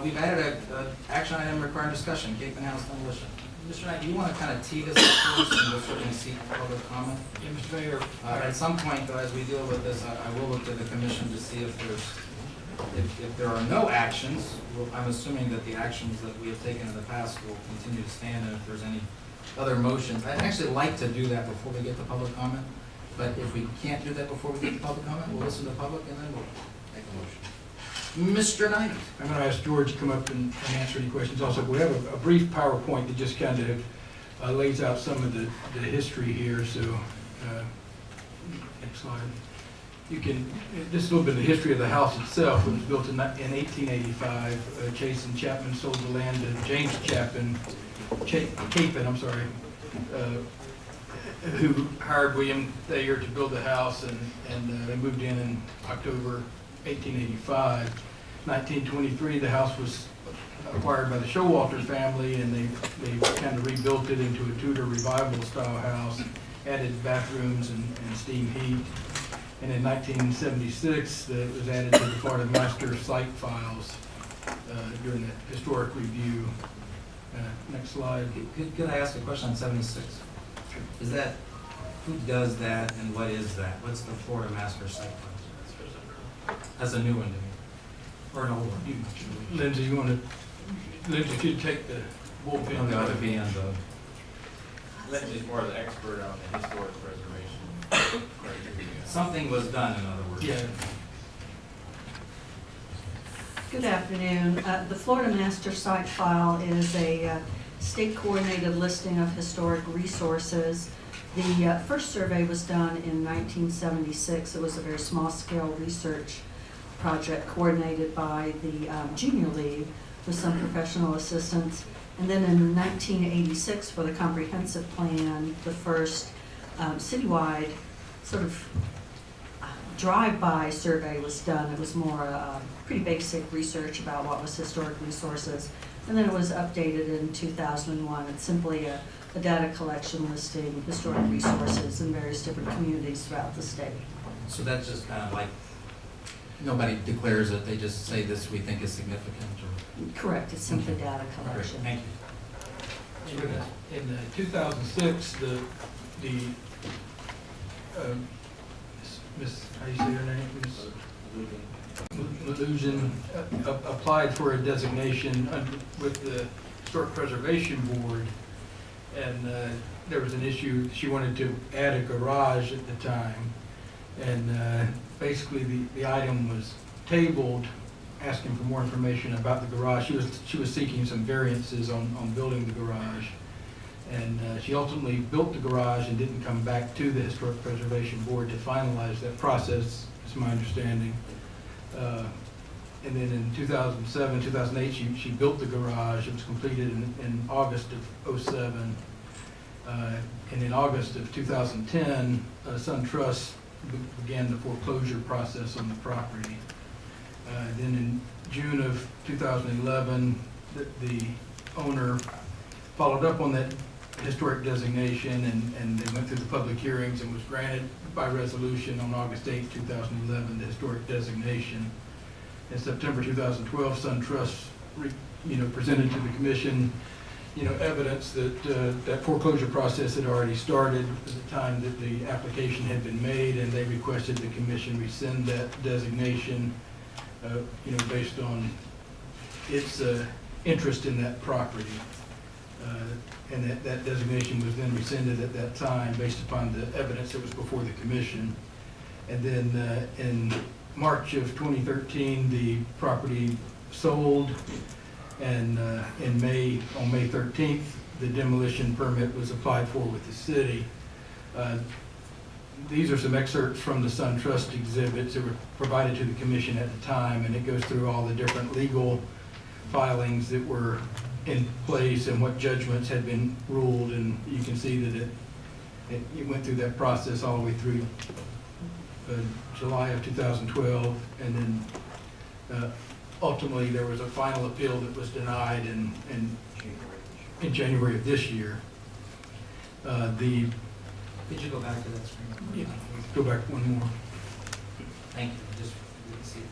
We've added a action item requiring discussion, Capen House demolition. Mr. Knight, do you want to kind of tee this up for us and we'll certainly seek public comment? Yeah, Mr. Mayor. At some point, though, as we deal with this, I will look to the commission to see if there are no actions. I'm assuming that the actions that we have taken in the past will continue to stand, and if there's any other motions. I'd actually like to do that before we get to public comment, but if we can't do that before we get to public comment, we'll listen to the public and then we'll make a motion. Mr. Knight. I'm going to ask George to come up and answer any questions also. We have a brief PowerPoint that just kind of lays out some of the history here. So next slide. You can, just a little bit of the history of the house itself. It was built in 1885. Chase and Chapman sold the land to James Capen, I'm sorry, who hired William Thayer to build the house, and they moved in October 1885. 1923, the house was acquired by the Showalter family, and they kind of rebuilt it into a Tudor revival style house, added bathrooms and steam heat. And in 1976, it was added to the Florida Master Site files during the historic review. Next slide. Could I ask a question on 76? Is that, who does that and what is that? What's the Florida Master Site Plan? That's a new one to me. Or an old one. Lindsay, Lindsay, if you take the bullpen. On the other hand, Lindsay's more the expert on the historic preservation. something was done, in other words. Yeah. Good afternoon. The Florida Master Site File is a state-coordinated listing of historic resources. The first survey was done in 1976. It was a very small-scale research project coordinated by the Junior League with some professional assistance. And then in 1986, for the comprehensive plan, the first citywide sort of drive-by survey was done. It was more pretty basic research about what was historic resources. And then it was updated in 2001. It's simply a data collection listing historic resources in various different communities throughout the state. So that's just kind of like, nobody declares it, they just say this we think is significant, or? Correct, it's simply data collection. Great, thank you. In 2006, Miss, how do you say her name? Miss Illusion applied for a designation with the Historic Preservation Board, and there was an issue. She wanted to add a garage at the time, and basically the item was tabled, asking for more information about the garage. She was seeking some variances on building the garage, and she ultimately built the garage and didn't come back to the Historic Preservation Board to finalize that process, is my understanding. And then in 2007, 2008, she built the garage. It was completed in August of 2007. And in August of 2010, SunTrust began the foreclosure process on the property. Then in June of 2011, the owner followed up on that historic designation, and they went through the public hearings and was granted by resolution on August 8, 2011, the historic designation. In September 2012, SunTrust, presented to the commission, evidence that that foreclosure process had already started at the time that the application had been made, and they requested the commission rescind that designation, based on its interest in that property. And that designation was then rescinded at that time based upon the evidence that was before the commission. And then in March of 2013, the property sold, and on May 13th, the demolition permit was applied for with the city. These are some excerpts from the SunTrust exhibits that were provided to the commission at the time, and it goes through all the different legal filings that were in place and what judgments had been ruled, and you can see that it went through that process all the way through July of 2012, and then ultimately there was a final appeal that was denied in January of this year. Could you go back to that screen? Yeah, go back one more. Thank you. Just see if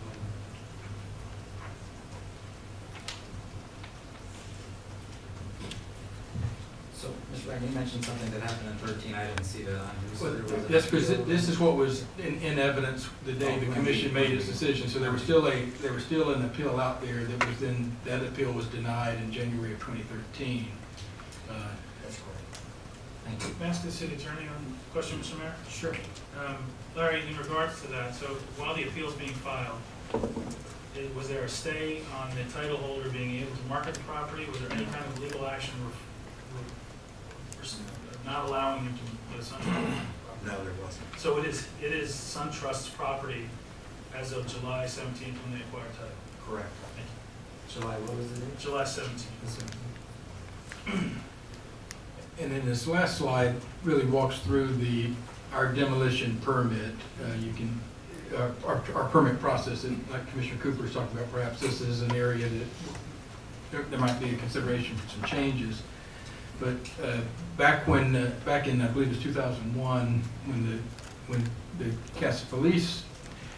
Sorry, you mentioned something that happened in 13, I didn't see that on here. So there was an That's because appeal. this is what was in evidence the day the commission made its decision. So there was still an appeal out there that was then, that appeal was denied in January of 2013. That's correct. Thank you. May I ask the city attorney on question, Mr. Mayor? Sure. Larry, in regards to that, so while the appeal is being filed, was there a stay on the title holder being able to market the property? Was there any kind of legal action not allowing him to put a SunTrust? No, there wasn't. So it is SunTrust's property as of July 17th when they acquired title? Correct. Thank July, what was the date? you. July 17th. And then this last slide really walks through our demolition permit. You can, our permit process, and like Commissioner Cooper talked about, perhaps this is an area that there might be a consideration for some changes. But back in, I believe it was 2001, when the Casa Feliz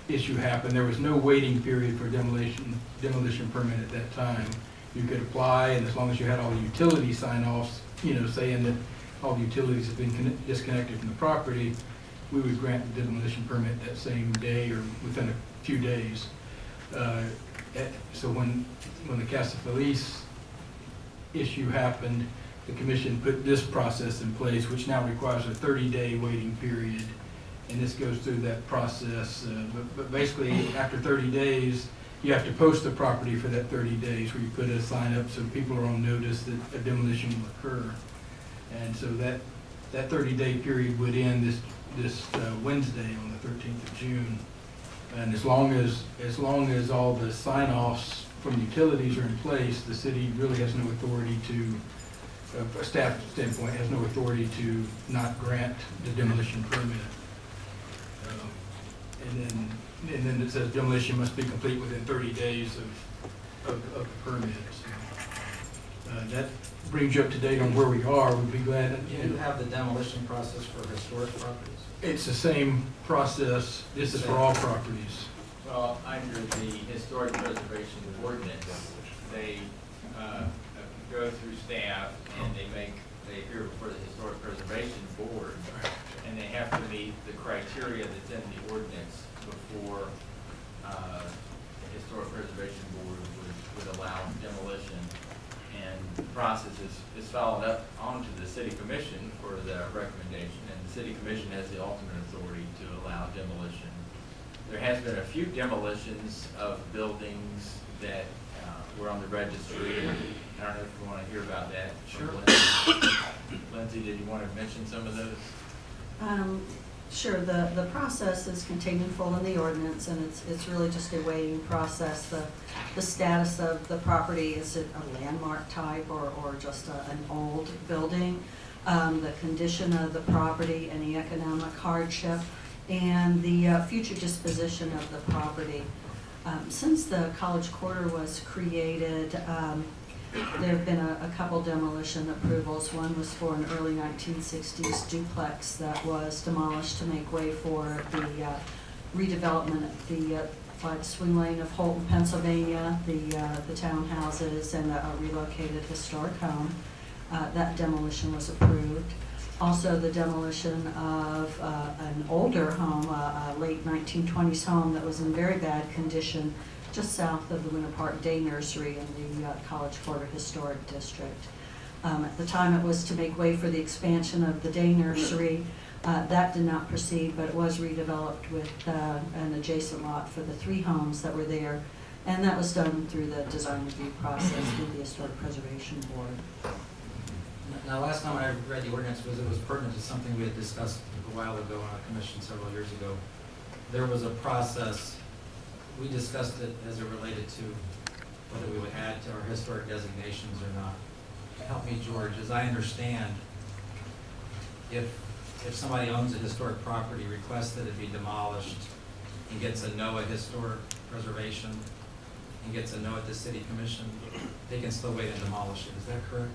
issue happened, there was no waiting period for demolition permit at that time. You could apply, and as long as you had all the utility sign-offs, saying that all the utilities have been disconnected from the property, we would grant the demolition permit that same day or within a few days. So when the Casa Feliz issue happened, the commission put this process in place, which now requires a 30-day waiting period. And this goes through that process. But basically, after 30 days, you have to post the property for that 30 days where you put a sign up so people are on notice that a demolition will occur. And so that 30-day period would end this Wednesday on the 13th of June. And as long as all the sign-offs from utilities are in place, the city really has no authority to, a staff standpoint, has no authority to not grant the demolition permit. And then it says demolition must be complete within 30 days of the permit. So, that brings you up to date on where we are. We'd be glad. Do you have the demolition process for historic properties? It's the same process. This is for all properties. Well, under the historic preservation ordinance, they go through staff and they appear before the historic preservation board, and they have to meet the criteria that's in the ordinance before the historic preservation board would allow demolition. And the process is followed up onto the city commission for the recommendation, and the city commission has the ultimate authority to allow demolition. There has been a few demolitions of buildings that were on the registry. I don't know if you want to hear about that. Sure. Lindsay, did you want to mention some of those? Sure, the process is contained in full in the ordinance, and it's really just a waiting process. The status of the property, is it a landmark type or just an old building? The condition of the property, any economic hardship, and the future disposition of the property. Since the College Quarter was created, there have been a couple demolition approvals. One was for an early 1960s duplex that was demolished to make way for the redevelopment of by the swing lane of Holton, Pennsylvania, the townhouses, and a relocated historic home. That demolition was approved. Also, the demolition of an older home, a late 1920s home that was in very bad condition, just south of the Winter Park Day Nursery in the College Quarter Historic District. At the time, it was to make way for the expansion of the Day Nursery. That did not proceed, but it was redeveloped with an adjacent lot for the 3 homes that were there, and that was done through the design review process through the Historic Preservation Board. Now, last time I read the ordinance it was pertinent to something we had discussed a while ago on a commission several years ago. There was a process, we discussed it as it related to whether we would add to our historic designations or not. Help me, George, as I understand, if somebody owns a historic property, requests that it be demolished, and gets a no at historic preservation, and gets a no at the city commission, they can still wait and demolish it. Is that correct?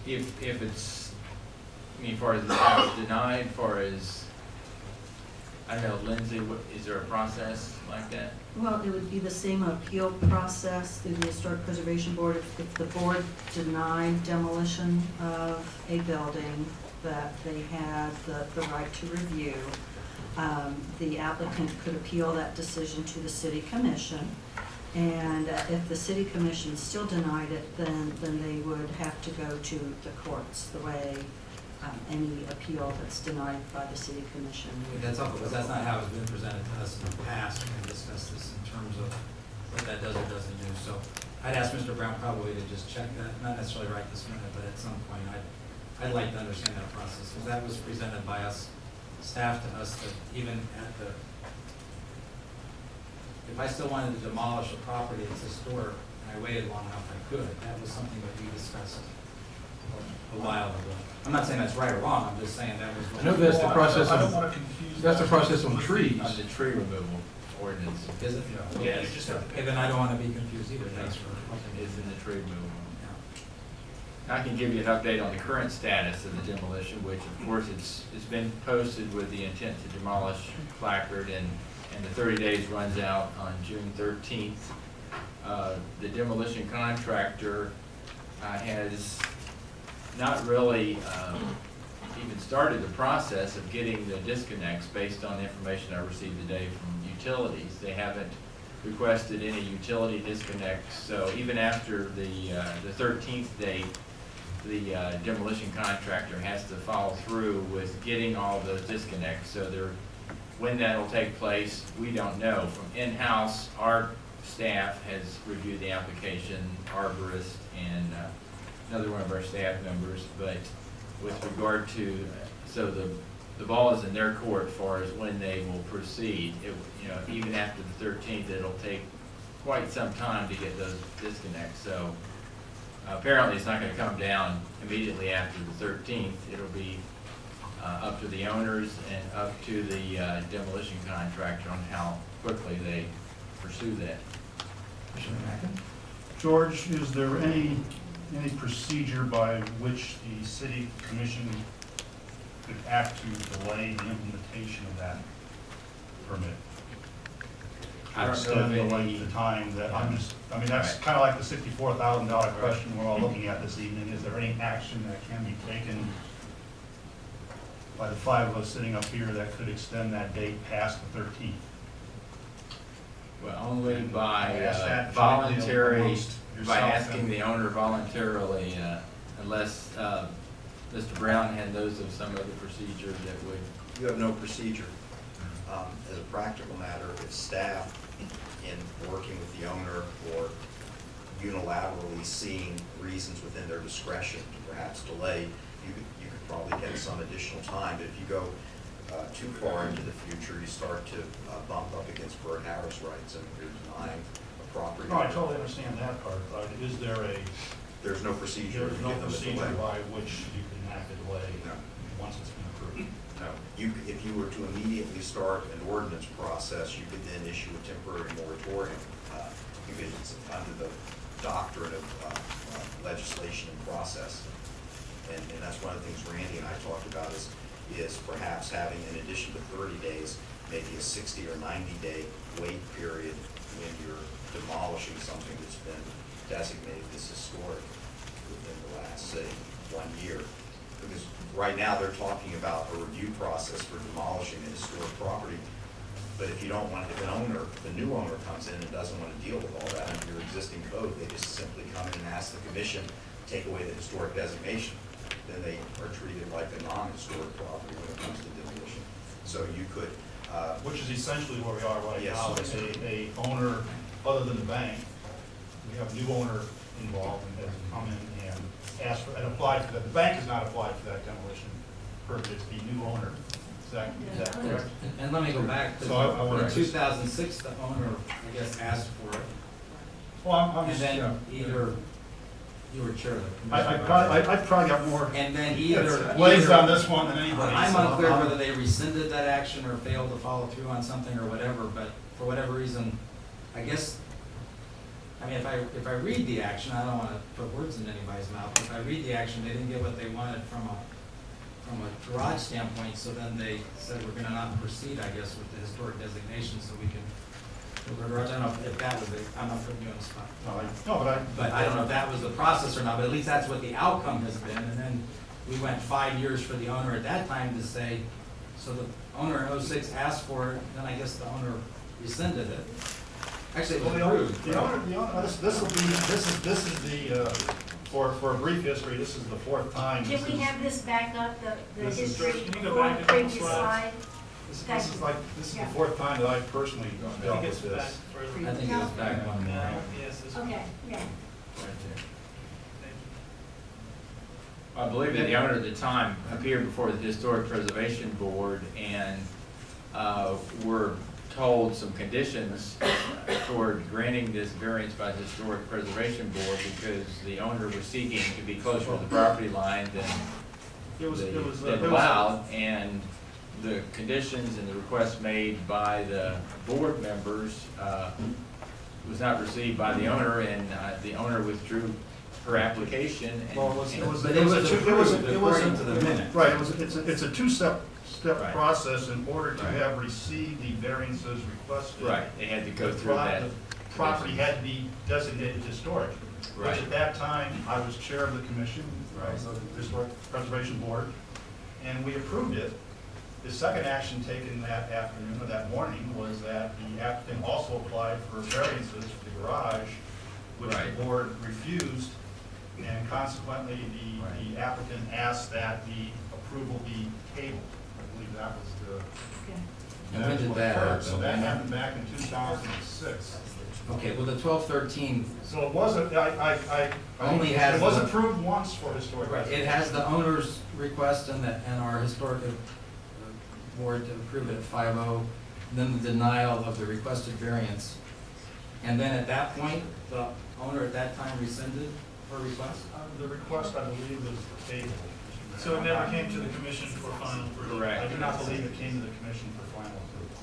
If it's, I mean, far as it's denied, far as I don't know, Lindsay, is there a process like that? Well, it would be the same appeal process through the Historic Preservation Board. If the board denied demolition of a building that they had the right to review, the applicant could appeal that decision to the city commission. And if the city commission still denied it, then they would have to go to the courts, the way any appeal that's denied by the city commission. That's awful, because that's not how it's been presented to us in the past. We can discuss this in terms of what that does or doesn't do. So I'd ask Mr. Brown probably to just check that, not necessarily right this minute, but at some point, I'd like to understand that process, because that was presented by us, staff to us, that even at the, if I still wanted to demolish a property that's historic, and I waited long enough, I could. That was something that we discussed a while ago. I'm not saying that's right or wrong, I'm just saying that was. I know that's the process I don't on, want to confuse. that's the that. process on trees. On the tree removal ordinance, Is it? Yeah, Yes. you just have to Okay, then I don't want to be confused either, thanks for. is in the tree removal. Yeah. I can give you an update on the current status of the demolition, which of course it's been posted with the intent to demolish placard, and the 30 days runs out on June 13th. The demolition contractor has not really even started the process of getting the disconnects based on the information I received today from utilities. They haven't requested any utility disconnects, so even after the 13th date, the demolition contractor has to follow through with getting all those disconnects. So when that'll take place, we don't know. From in-house, our staff has reviewed the application, arborist, and another one of our staff members, but with regard to, so the ball is in their court as far as when they will proceed. Even after the 13th, it'll take quite some time to get those disconnects. So apparently it's not going to come down immediately after the 13th. It'll be up to the owners and up to the demolition contractor on how quickly they pursue that. Commissioner Mackin? George, is there any procedure by which the city commission could act to delay the implementation of that permit? I don't know Extend of the any. length of time that, that's Right. kind of like the $64,000 question we're all looking at this evening. Is there any action that can be taken by the five of us sitting up here that could extend that date past the 13th? Well, only by I ask that voluntary, amongst by yourself asking and- the owner voluntarily, unless Mr. Brown had knows of some other procedure that would. You have no procedure. As a practical matter, if staff, in working with the owner or unilaterally seeing reasons within their discretion to perhaps delay, you could probably get some additional time. But if you go too far into the future, you start to bump up against Bert Harris rights, and you're denying a property. No, I totally understand that part, but is there There's no procedure to there's no give them a procedure delay. by which you can enact a delay No. once it's been approved? No. If you were to immediately start an ordinance process, you could then issue a temporary moratorium. Because it's under the doctrine of legislation and process. And that's one of the things Randy and I talked about is perhaps having, in addition to 30 days, maybe a 60 or 90-day wait period when you're demolishing something that's been designated as historic within the last, say, 1 year. Because right now, they're talking about a review process for demolishing a historic property. But if you don't want, if the new owner comes in and doesn't want to deal with all that under your existing code, they just simply come in and ask the commission, take away the historic designation. Then they are treated like a non-historic property when it comes to demolition. So you could, Which is essentially where we are right Yes. now. It's a owner, other than the bank, we have a new owner involved and has come in and asked for, and applied for that. The bank has not applied for that demolition permit, it's the new owner. Is that correct? And let me go back to, So I wanna- in 2006, the owner, I guess, asked for it. Well, I'm And just, yeah. then either, you were chair of the I commission. I've probably got more And then either. legs either- on this one than anybody. I'm so unclear I'm- whether they rescinded that action or failed to follow through on something or whatever, but for whatever reason, I guess, I mean, if I read the action, I don't wanna put words in anybody's mouth, if I read the action, they didn't get what they wanted from from a garage standpoint, so then they said we're gonna not proceed, I guess, with the historic designation, so we can build a garage. I don't know if that was it, I'm not putting you on the spot. But I don't know if that was the process or not, but at least that's what the outcome has been, and then we went 5 years for the owner at that time to say, so the owner in '06 asked for it, then I guess the owner rescinded it. Actually, it was approved. The owner, this is the, for a brief history, this is the fourth time. Can we have this back up, the This is- history Can you go before back the a couple previous slides? slide? This is the Yeah. fourth time that I've personally I dealt think it's with back this. further. I think it was back one more. Yes, this one. Okay, yeah. Right there. Thank you. I believe that the owner at the time appeared before the Historic Preservation Board and were told some conditions toward granting this variance by the Historic Preservation Board because the owner was seeking to be closer to the property line than allowed, and the conditions and the requests made by the board members was not received by the owner, and the owner withdrew her application. And- Well, it was But it was approved according to the minutes. Right, it's a two-step Right. process in order to Right. have received the variances requested. Right, they had to go The through that. the property had to be designated historic. Which Right. at that time, I was chair of the commission, Right. of the Historic Preservation Board, and we approved it. The second action taken that afternoon or that morning was that the applicant also applied for variances for the garage, which Right. the board refused, and consequently, the applicant asked that the approval be tabled. I believe that was the. Okay. And when did what that occurred. happen? So that happened back in 2006. Okay, well, the 1213, So it wasn't, Only has it was the- approved once for historic. it has the owner's request and our historic board to approve it at 5-0, then the denial of the requested variance. And then at that point, the owner at that time rescinded her request? The request, I believe, was tabled. Mr. Mayor. So it never came to the commission for final approval? Correct. I do not believe it came to the commission for final approval.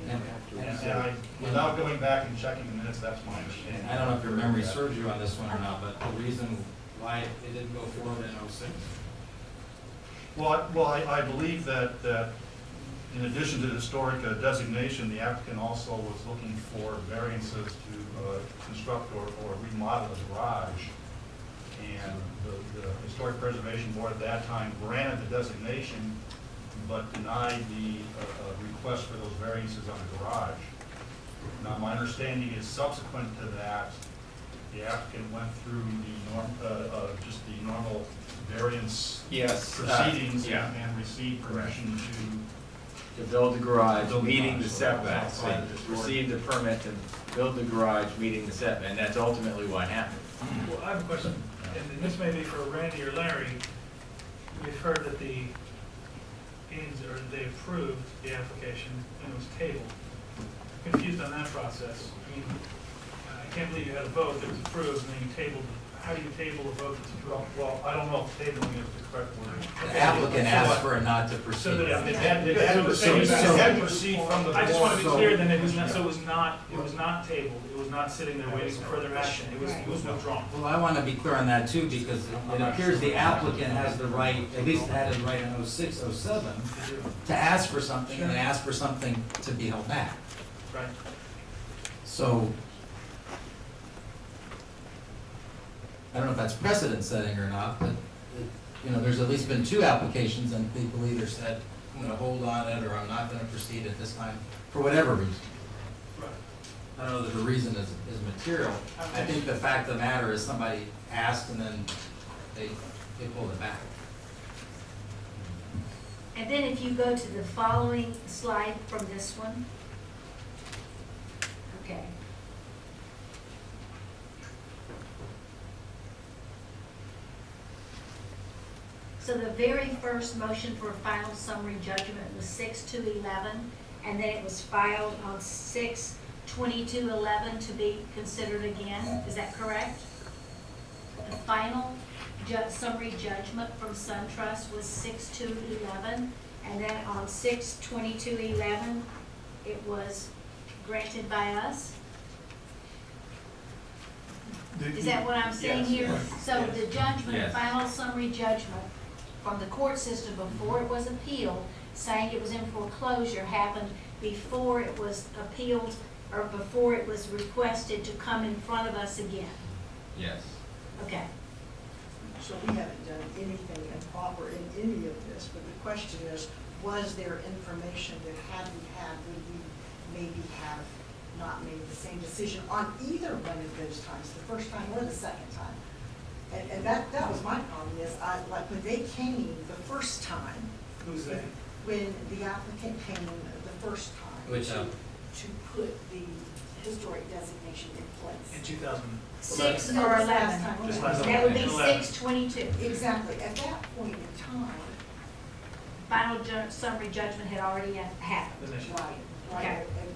And- And I, without going back and checking the minutes, that's my understanding. And I don't know if your memory serves you on this one or not, but the reason why it didn't go forward in '06? Well, I believe that in addition to the historic designation, the applicant also was looking for variances to construct or remodel a garage. And the Historic Preservation Board at that time granted the designation, but denied the request for those variances on the garage. Now, my understanding is subsequent to that, the applicant went through just the normal variance Yes. proceedings Yeah. and received permission To build the garage, Build the meeting garage, the so setbacks, outside and the historic- received the permit to build the garage, meeting the setback, and that's ultimately what happened. Well, I have a question, and this may be for Randy or Larry. We've heard that they approved the application and it was tabled. Confused on that process. I mean, I can't believe you had a vote that was approved and then you tabled it. How do you table a vote that's approved? Well, I don't know if tabling is the correct word. The applicant asked for it not to proceed. So that- It had to proceed from the board. I just want to be So- clear then, it was not tabled, it was not sitting there waiting for further action, it was withdrawn. Well, I want to be clear on that too, because it appears the applicant has the right, at least had it right in '06, '07, to ask for something and ask for something to be held back. Right. So, I don't know if that's precedent setting or not, but, there's at least been 2 applications and people either said, I'm going to hold on it, or I'm not going to proceed at this time, for whatever reason. Right. I don't know that the reason is material. I think the fact of the matter is somebody asked and then they pulled it back. And then if you go to the following slide from this one. Okay. So the very first motion for a final summary judgment was 6/2/11, and then it was filed on 6/22/11 to be considered again. Is that correct? The final summary judgment from SunTrust was 6/2/11, and then on 6/22/11, it was granted by us. Is that what I'm saying Yes. here? So the judgment, Yes. final summary judgment from the court system before it was appealed, saying it was in foreclosure, happened before it was appealed or before it was requested to come in front of us again? Yes. Okay. So we haven't done anything improper in any of this, but the question is, was there information that had we had, would we maybe have not made the same decision on either one of those times, the first time or the second time? And that was my problem, is like when they came the first time. Who's they? When the applicant came the first time. Which, To put the historic designation in place. In 2000. 6 No, or it was last 11? time. Just last That would be 11. 6/22. Exactly, at that point in time, Final summary judgment had already happened. Then they should- right, Okay. right. And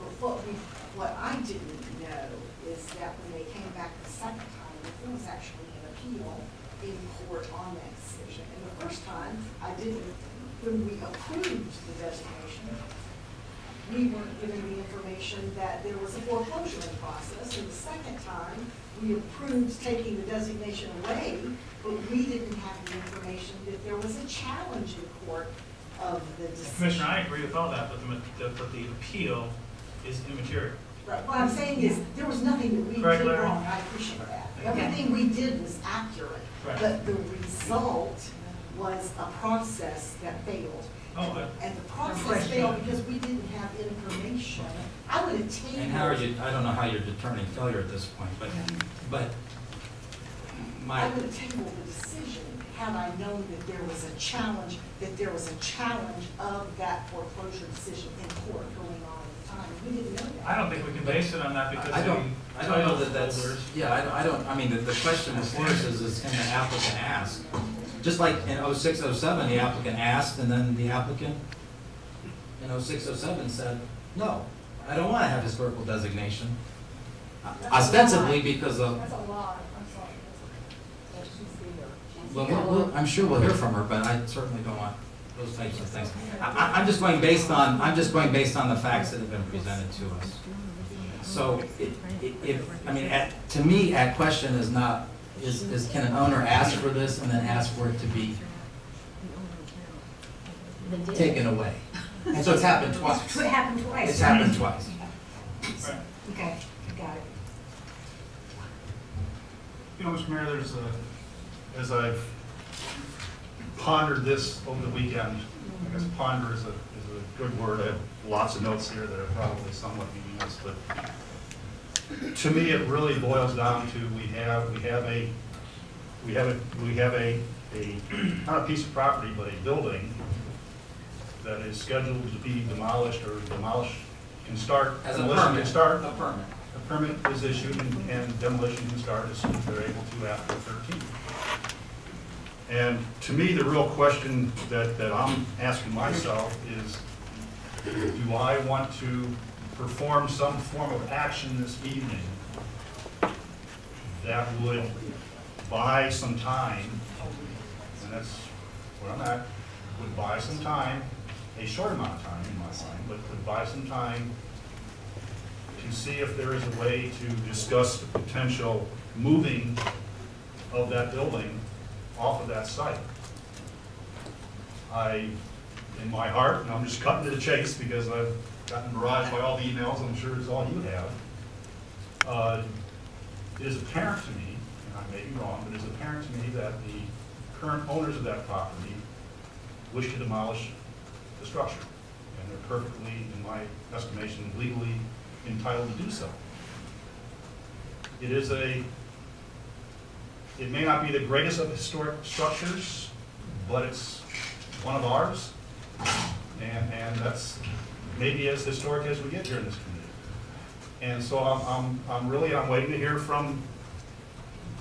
what I didn't know is that when they came back the second time, there was actually an appeal in court on that decision. And the first time, when we approved the designation, we weren't given the information that there was a foreclosure in process. And the second time, we approved taking the designation away, but we didn't have the information that there was a challenge in court of the decision. Commissioner, I agree with all that, but the appeal is immaterial. Right, what I'm saying is, there was nothing that we Correct, did Larry? wrong, I appreciate that. Okay. Everything we did was accurate, Right. but the result was a process that failed. Oh, And the process failed because we didn't have information. I would have tabled. And how are you, I don't know how you're determining failure at this point, but I my, would have tabled the decision had I known that there was a challenge, of that foreclosure decision in court going on at the time. We didn't know that. I don't think we can base it on that because I don't know that that's, holders. yeah, I don't, I mean, the question before us is can the applicant ask? Just like in 06, 07, the applicant asked, and then the applicant in 06, 07 said, no, I don't want to have historical designation. Ostensibly because of, That's a lie, I'm sorry. That's she's there. well, I'm sure we'll hear from her, but I certainly don't want those types of things. I'm just going based on the facts that have been presented to us. So I mean, to me, at question is not, is can an owner ask for this and then ask for it to be taken away? And so it's happened twice. It happened twice. It's happened twice. Right. Okay, got it. You know, Mr. Mayor, as I've pondered this over the weekend, I guess ponder is a good word. I have lots of notes here that are probably somewhat meaningless, but to me, it really boils down to we have a not a piece of property, but a building that is scheduled to be demolished or can start. As a demolition permit. Can start. A permit. A permit is issued and demolition can start as soon as they're able to after 13. And to me, the real question that I'm asking myself is, do I want to perform some form of action this evening that would buy some time, and that's where I'm at, would buy some time, a short amount of time in my mind, but would buy some time to see if there is a way to discuss the potential moving of that building off of that site. In my heart, and I'm just cutting to the chase because I've gotten barraged by all the emails, I'm sure it's all you have. It is apparent to me, and I may be wrong, but it is apparent to me that the current owners of that property wish to demolish the structure. And they're perfectly, in my estimation, legally entitled to do so. It may not be the greatest of historic structures, but it's one of ours. And that's maybe as historic as we get here in this community. And so I'm waiting to hear from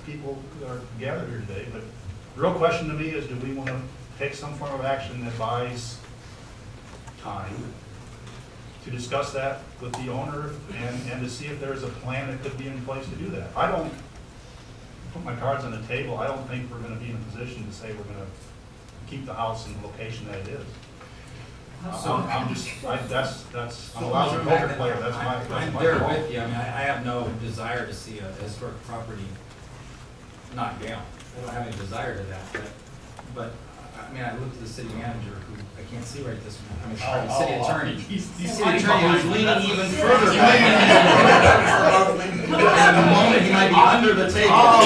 people that are gathered here today. But the real question to me is, do we want to take some form of action that buys time to discuss that with the owner and to see if there's a plan that could be in place to do that? I don't put my cards on the table. I don't think we're going to be in a position to say we're going to keep the house in the location that it is. I'm a lousy poker player. That's I'm my there call. with you. I mean, I have no desire to see a historic property knocked down. I don't have any desire to that, but I mean, I looked at the city manager, who I can't see right this minute, I mean, Oh, sorry, the city oh, oh. attorney. He's The city hiding attorney was behind leaning you. even further back. And the moment he might be under the table. Oh,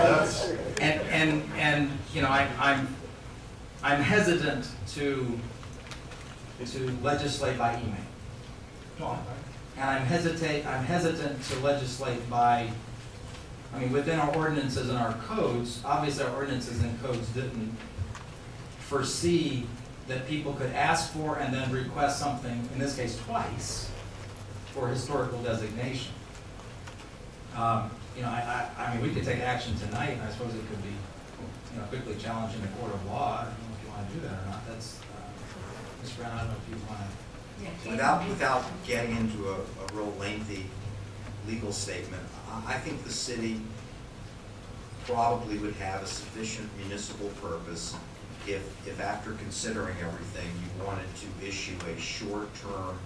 that's, And, you know, I'm hesitant to legislate by email. no, And I'm hesitant to legislate by, I mean, within our ordinances and our codes, obviously our ordinances and codes didn't foresee that people could ask for and then request something, in this case twice, for historical designation. You know, I mean, we could take action tonight, and I suppose it could be, you know, quickly challenged in the court of law. I don't know if you want to do that or not. That's, Mr. Brown, I don't know if you want to. Without getting into a real lengthy legal statement, I think the city probably would have a sufficient municipal purpose if after considering everything, you wanted to issue a short-term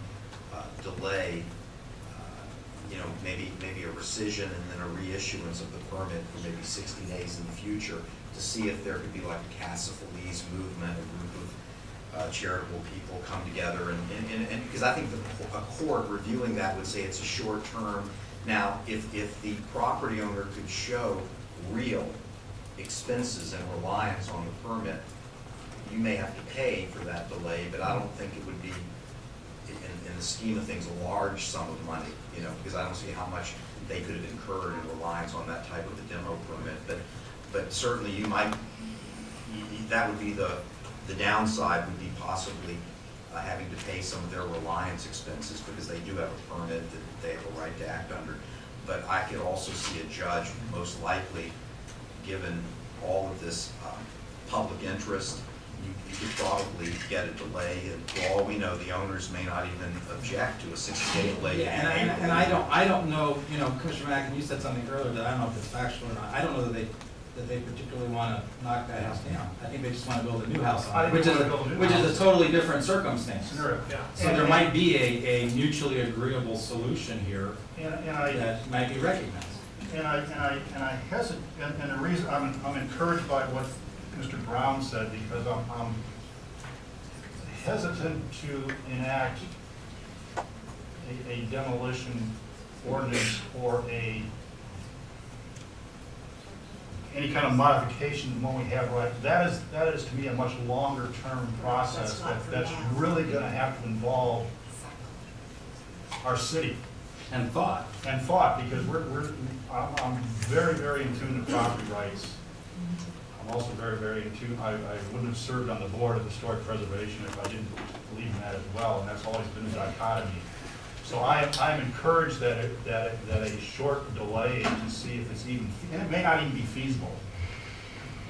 delay, you know, maybe a rescission and then a reissuance of the permit for maybe 60 days in the future to see if there could be like a Casa Feliz movement, a group of charitable people come together and because I think a court reviewing that would say it's a short term. Now, if the property owner could show real expenses and reliance on the permit, you may have to pay for that delay, but I don't think it would be, in the scheme of things, a large sum of money, you know, because I don't see how much they could have incurred in reliance on that type of a demo permit. But certainly you might, that would be the downside would be possibly having to pay some of their reliance expenses because they do have a permit that they have a right to act under. But I could also see a judge, most likely, given all of this public interest, you could probably get a delay, and for all we know, the owners may not even object to a 60-day delay. Yeah, and I don't know, you know, Commissioner Mack, and you said something earlier that I don't know if it's factual or not. I don't know that they particularly want to knock that house down. I think they just want to build a new house on it, which is a totally different circumstance. Sure. Yeah. So there might be a mutually agreeable solution here that might be recognized. And I hesitate, and the reason I'm encouraged by what Mr. Brown said, because I'm hesitant to enact a demolition ordinance or any kind of modification when we have, right, that is to me a much longer term process that's really gonna have to involve our city. And thought. Because I'm very, very in tune to property rights. I'm also very, very in tune, I wouldn't have served on the board of historic preservation if I didn't believe in that as well, and that's always been a dichotomy. So I'm encouraged that a short delay to see if it's even, and it may not even be feasible.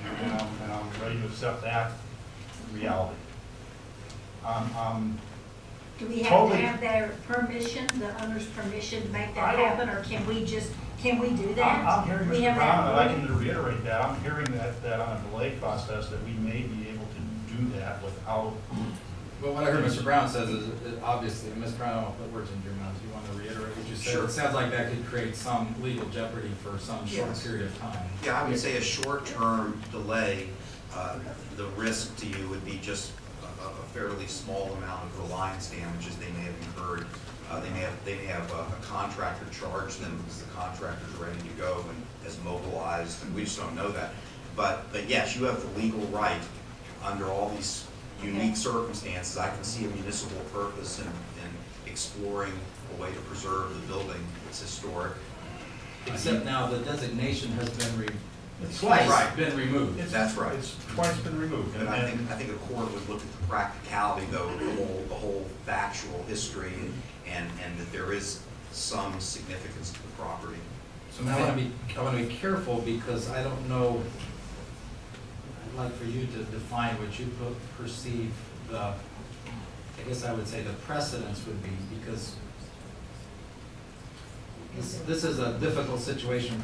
And I'm ready to accept that reality. Do we have to Totally. have their permission, the owner's permission to make I that don't- happen, or can we do that? I'm hearing We Mr. have Brown, that and I ability? can reiterate that, I'm hearing that on a delay process, that we may be able to do that without, But what I heard Mr. Brown says is, obviously, and Ms. Brown, I don't put words into your mouth, do you want to reiterate what you said? Sure. It sounds like that could create some legal jeopardy for some short Yes. period of time. Yeah, I would say a short-term delay, the risk to you would be just a fairly small amount of reliance damages they may have incurred. They may have a contractor charge them because the contractor's ready to go and has mobilized, and we just don't know that. But yes, you have the legal right under all these unique circumstances. I can see a municipal purpose in exploring a way to preserve the building. It's historic. Except now the designation has been It's twice right. been removed. That's right. it's twice been removed. And I think a court would look at the practicality, though, the whole factual history, and that there is some significance to the property. So now I want to be careful because I don't know, I'd like for you to define what you perceive I guess I would say the precedence would be, because this is a difficult situation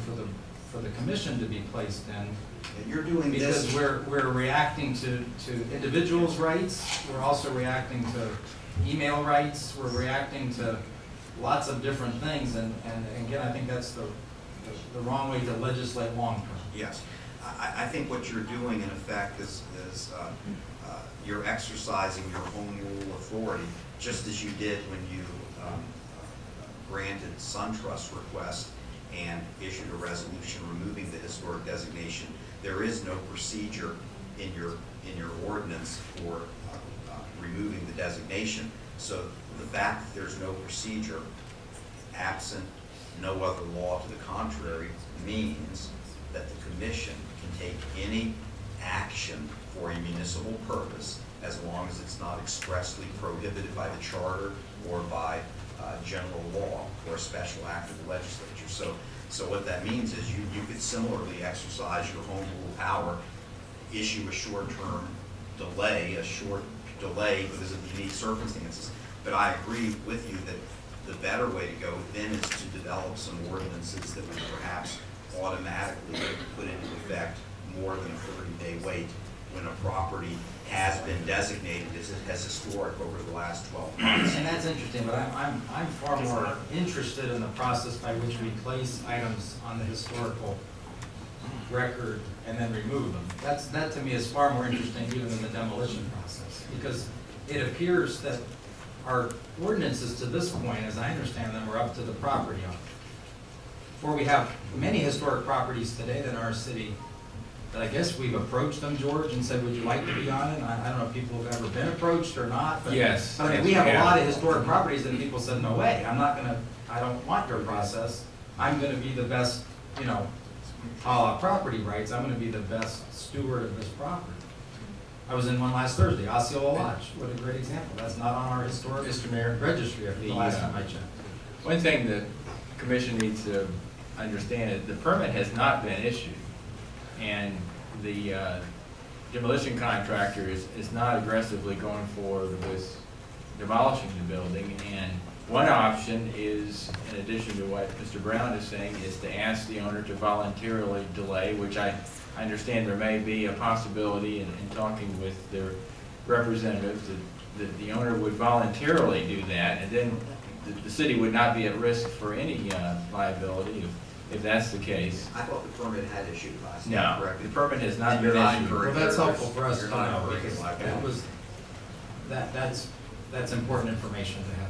for the commission to be placed in. And you're doing this. Because we're reacting to individuals' rights, we're also reacting to email rights, we're reacting to lots of different things, and again, I think that's the wrong way to legislate long-term. Yes. I think what you're doing in effect is you're exercising your home rule authority, just as you did when you granted SunTrust request and issued a resolution removing the historic designation. There is no procedure in your ordinance for removing the designation. So the fact that there's no procedure, absent no other law to the contrary, means that the commission can take any action for a municipal purpose as long as it's not expressly prohibited by the charter or by general law or a special act of the legislature. So what that means is you could similarly exercise your home rule power, issue a short-term delay, because of the unique circumstances. But I agree with you that the better way to go then is to develop some ordinances that would perhaps automatically put into effect more than a 30-day wait when a property has been designated as historic over the last 12 months. And that's interesting, but I'm far more interested in the process by which we place items on the historical record and then remove them. That to me is far more interesting even than the demolition process, because it appears that our ordinances to this point, as I understand them, are up to the property owner. For we have many historic properties today that are our city that I guess we've approached them, George, and said, would you like to be on it? I don't know if people have ever been approached or not, but Yes. I mean, we have a lot of historic properties that people said, no way, I don't want your process. I'm gonna be the best, a la property rights, I'm gonna be the best steward of this property. I was in one last Thursday, Osceola Lodge, what a great example. That's not on our historic Mr. Mayor, registry the last time I checked. one thing the commission needs to understand is the permit has not been issued. And the demolition contractor is not aggressively going forward with demolishing the building. And one option is, in addition to what Mr. Brown is saying, is to ask the owner to voluntarily delay, which I understand there may be a possibility in talking with their representatives that the owner would voluntarily do that, and then the city would not be at risk for any liability if that's the case. I thought the permit had issued last No, time, correct? the permit has not And been you're not issued. Well, that's helpful for us to You're not know, encouraging because liability. that's important information to have.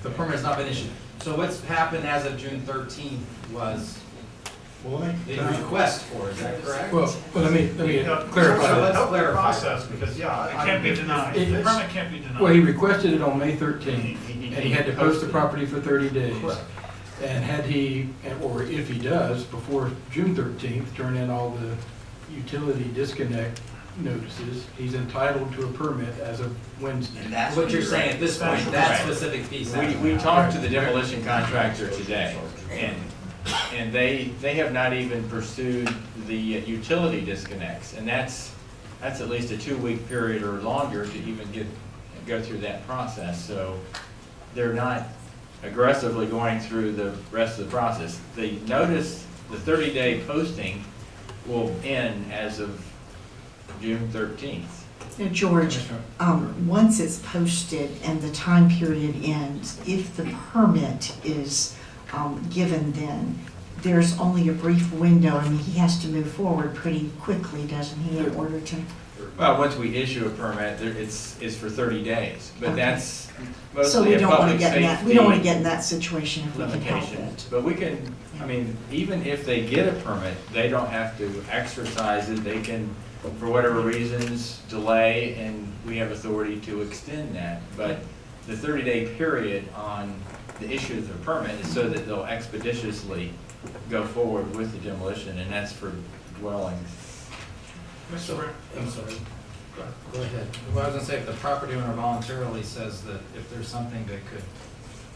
The permit has not been issued. So what's happened as of June 13th was Well, let me. the request for, is that correct? Well, let me So clarify let's that. clarify. Process, because, yeah. It can't be denied. The permit can't be denied. Well, he requested it on May 13th, and he had to post the property for 30 days. Correct. And had he, or if he does, before June 13th, turn in all the utility disconnect notices, he's entitled to a permit as of Wednesday. And that's What you're saying at this point, that Right. specific piece. We talked to the demolition contractor today, and they have not even pursued the utility disconnects, and that's at least a 2-week period or longer to even go through that process. So they're not aggressively going through the rest of the process. The notice, the 30-day posting will end as of June 13th. Now, George, once it's posted and the time period ends, if the permit is given then, there's only a brief window. I mean, he has to move forward pretty quickly, doesn't he, in order to? Well, once we issue a permit, it's for 30 days, but Okay. that's So we mostly a don't want to public get in that, we don't want to safety get in that situation if we can help limitations. it. But we can, I mean, even if they get a permit, they don't have to exercise it. They can, for whatever reasons, delay, and we have authority to extend that. But the 30-day period on the issue of the permit is so that they'll expeditiously go forward with the demolition, and that's for dwellings. Mr. Brown? I'm sorry. Go ahead. Well, I was gonna say, if the property owner voluntarily says that if there's something that could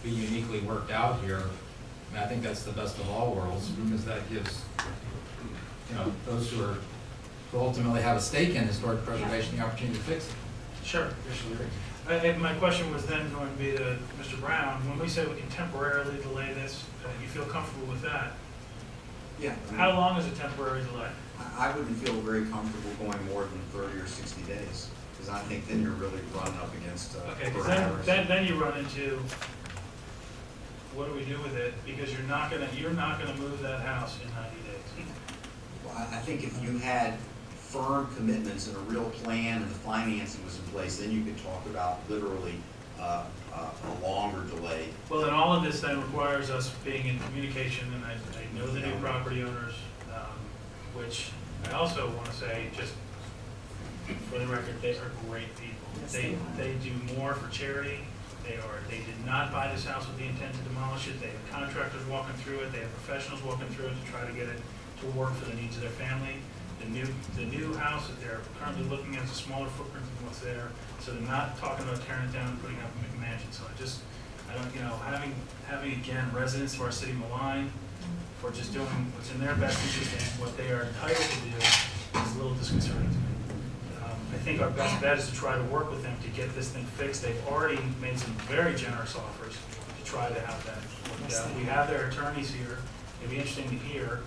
be uniquely worked out here, I mean, I think that's the best of all worlds, because that gives, those who ultimately have a stake in historic preservation, the opportunity to fix it. Sure. And my question was then going to be to Mr. Brown, when we say we can temporarily delay this, you feel comfortable with that? Yeah. How long is a temporary delay? I wouldn't feel very comfortable going more than 30 or 60 days, because I think then you're really running up against Okay, because parameters. then you run into, what do we do with it? Because you're not gonna move that house in 90 days. Well, I think if you had firm commitments and a real plan and the financing was in place, then you could talk about literally a longer delay. Well, then all of this then requires us being in communication, and I know the new property owners, which I also want to say, just for the record, they are great people. They do more for charity. They did not buy this house with the intent to demolish it. They have contractors walking through it. They have professionals walking through it to try to get it to work for the needs of their family. The new house that they're currently looking at is a smaller footprint than what's there. So they're not talking about tearing it down and putting up a McMansion. So I don't, having again, residents of our city maligned for just doing what's in their best interest and what they are entitled to do is a little disconcerting to me. I think our best bet is to try to work with them to get this thing fixed. They've already made some very generous offers to try to have that. We have their attorneys here. It'd be interesting to hear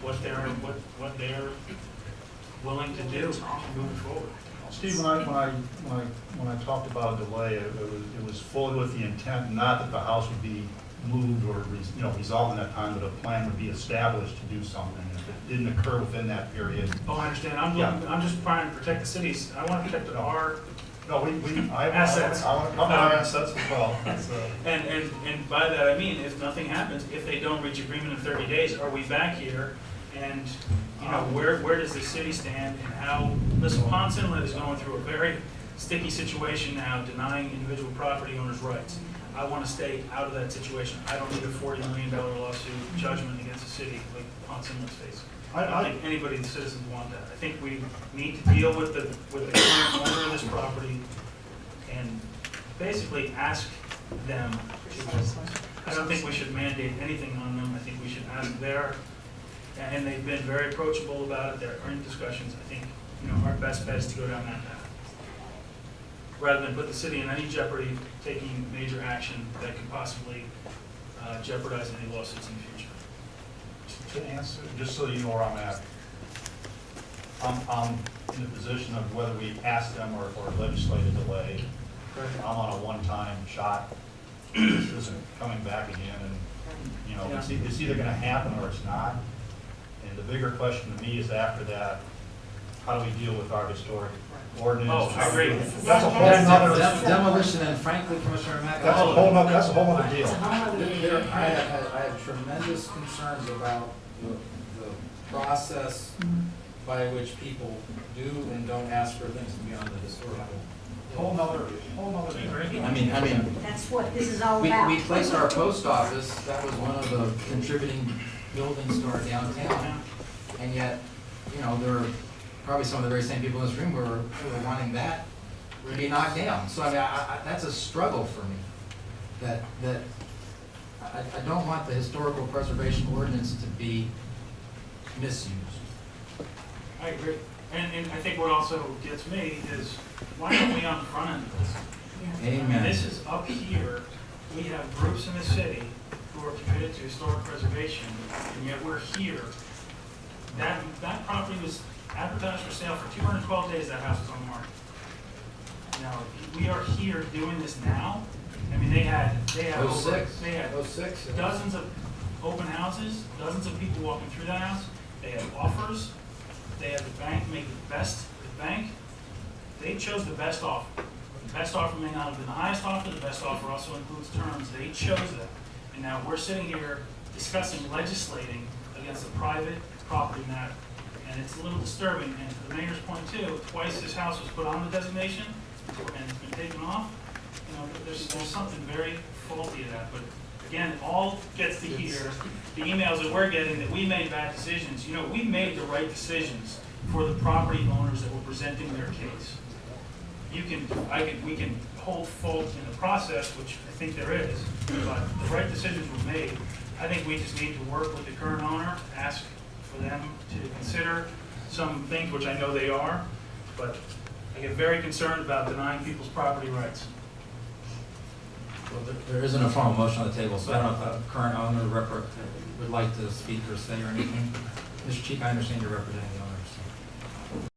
what they're willing to do moving forward. Steve, when I talked about a delay, it was fully with the intent, not that the house would be moved or, resolved in that time, but a plan would be established to do something. If it didn't occur within that period. Oh, I understand. I'm just trying to protect the cities. I want to protect our assets. I want to cover our assets as well. And by that I mean, if nothing happens, if they don't reach agreement in 30 days, are we back here? And, where does the city stand and how, listen, Ponce Inlet is going through a very sticky situation now, denying individual property owners' rights. I want to stay out of that situation. I don't need a $40 million lawsuit judgment against the city like Ponce Inlet's facing. I don't think anybody, the citizens, want that. I think we need to deal with the current owner of this property and basically ask them to, I don't think we should mandate anything on them. I think we should ask and they've been very approachable about it. They're in discussions. I think, our best bet is to go down that path, rather than put the city in any jeopardy taking major action that could possibly jeopardize any lawsuits in the future. To answer, just so you know where I'm at, I'm in the position of whether we ask them or legislate a delay. I'm on a one-time shot. This isn't coming back again, and it's either going to happen or it's not. And the bigger question to me is after that, how do we deal with our historic ordinance? Oh, I agree. That's a whole nother. Demolition, and frankly, Commissioner Mack. That's a whole other deal. I have tremendous concerns about the process by which people do and don't ask for things beyond the historical. Whole nother deal. I mean, That's what this is all we about. placed our post office, that was one of the contributing buildings to our downtown, and yet, there are probably some of the very same people in this room who are wanting that to be knocked down. So I mean, that's a struggle for me, that I don't want the historical preservation ordinance to be misused. I agree. And I think what also gets me is, why aren't we on the front end of this? Amen. This is up here. We have groups in the city who are committed to historic preservation, and yet we're here. That property was advertised for sale for 212 days. That house was on the market. Now, we are here doing this now. I mean, they had dozens of open houses, dozens of people walking through that house. They had offers. They had the bank make the best. The bank, they chose the best offer. The best offer may not have been the highest offer. The best offer also includes terms. They chose that. And now we're sitting here discussing legislating against a private property matter. And it's a little disturbing. And to the mayor's point too, twice this house was put on the designation and it's been taken off. There's something very faulty to that. But again, it all gets to here. The emails that we're getting that we made bad decisions. We made the right decisions for the property owners that were presenting their case. We can hold fault in the process, which I think there is, but the right decisions were made. I think we just need to work with the current owner, ask for them to consider some things, which I know they are, but I get very concerned about denying people's property rights. Well, there isn't a formal motion on the table, so I don't know if the current owner would like to speak or say or anything. Mr. Chief, I understand you're representing the owner.